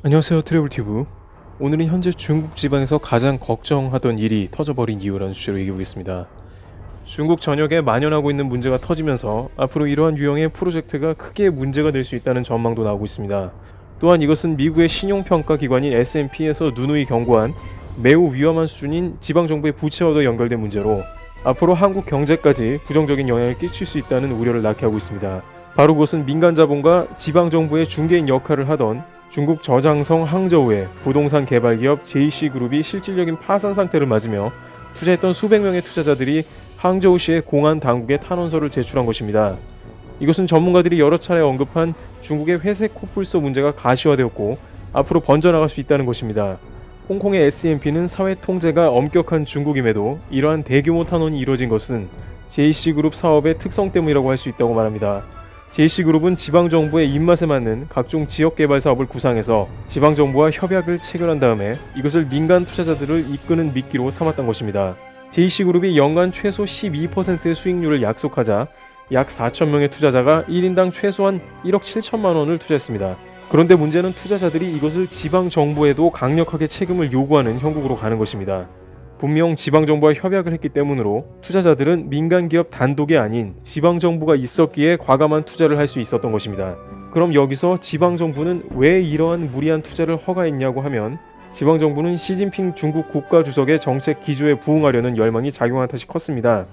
안녕하세요, 트래블튜브. 오늘은 현재 중국 지방에서 가장 걱정하던 일이 터져버린 이유라는 주제로 얘기해보겠습니다. 중국 전역에 만연하고 있는 문제가 터지면서 앞으로 이러한 유형의 프로젝트가 크게 문제가 될 수 있다는 전망도 나오고 있습니다. 또한 이것은 미국의 신용평가 기관인 S&P에서 누누이 경고한 매우 위험한 수준인 지방정부의 부채와도 연결된 문제로 앞으로 한국 경제까지 부정적인 영향을 끼칠 수 있다는 우려를 낳게 하고 있습니다. 바로 그것은 민간 자본과 지방정부의 중개인 역할을 하던 중국 저장성 항저우의 부동산 개발 기업 JC그룹이 실질적인 파산 상태를 맞으며 투자했던 수백 명의 투자자들이 항저우시의 공안 당국에 탄원서를 제출한 것입니다. 이것은 전문가들이 여러 차례 언급한 중국의 회색 코뿔소 문제가 가시화되었고 앞으로 번져나갈 수 있다는 것입니다. 홍콩의 S&P는 사회 통제가 엄격한 중국임에도 이러한 대규모 탄원이 이루어진 것은 JC그룹 사업의 특성 때문이라고 할 수 있다고 말합니다. JC그룹은 지방정부의 입맛에 맞는 각종 지역개발 사업을 구상해서 지방정부와 협약을 체결한 다음에 이것을 민간 투자자들을 이끄는 미끼로 삼았던 것입니다. JC그룹이 연간 최소 12%의 수익률을 약속하자 약 4,000명의 투자자가 1인당 최소한 1억 7천만 원을 투자했습니다. 그런데 문제는 투자자들이 이것을 지방정부에도 강력하게 책임을 요구하는 형국으로 가는 것입니다. 분명 지방정부와 협약을 했기 때문으로 투자자들은 민간기업 단독이 아닌 지방정부가 있었기에 과감한 투자를 할 수 있었던 것입니다. 그럼 여기서 지방정부는 왜 이러한 무리한 투자를 허가했냐고 하면 지방정부는 시진핑 중국 국가주석의 정책 기조에 부응하려는 열망이 작용한 탓이 컸습니다.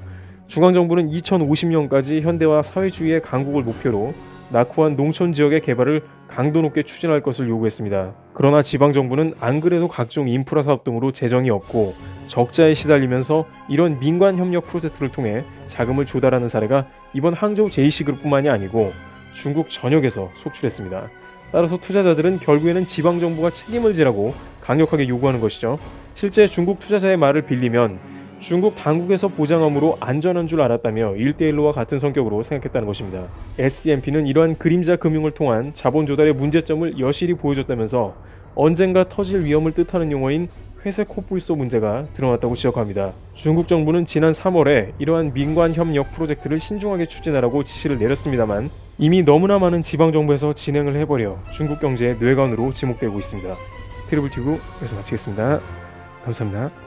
중앙정부는 2050년까지 현대화 사회주의의 강국을 목표로 낙후한 농촌 지역의 개발을 강도 높게 추진할 것을 요구했습니다. 그러나 지방정부는 안 그래도 각종 인프라 사업 등으로 재정이 없고 적자에 시달리면서 이런 민관 협력 프로젝트를 통해 자금을 조달하는 사례가 이번 항저우 JC그룹뿐만이 아니고 중국 전역에서 속출했습니다. 따라서 투자자들은 결국에는 지방정부가 책임을 지라고 강력하게 요구하는 것이죠. 실제 중국 투자자의 말을 빌리면 중국 당국에서 보장함으로 안전한 줄 알았다며 1대1로와 같은 성격으로 생각했다는 것입니다. S&P는 이러한 그림자 금융을 통한 자본 조달의 문제점을 여실히 보여줬다면서 언젠가 터질 위험을 뜻하는 용어인 회색 코뿔소 문제가 드러났다고 지적합니다. 중국 정부는 지난 3월에 이러한 민관 협력 프로젝트를 신중하게 추진하라고 지시를 내렸습니다만 이미 너무나 많은 지방정부에서 진행을 해버려 중국 경제의 뇌관으로 지목되고 있습니다. 트래블튜브 여기서 마치겠습니다. 감사합니다.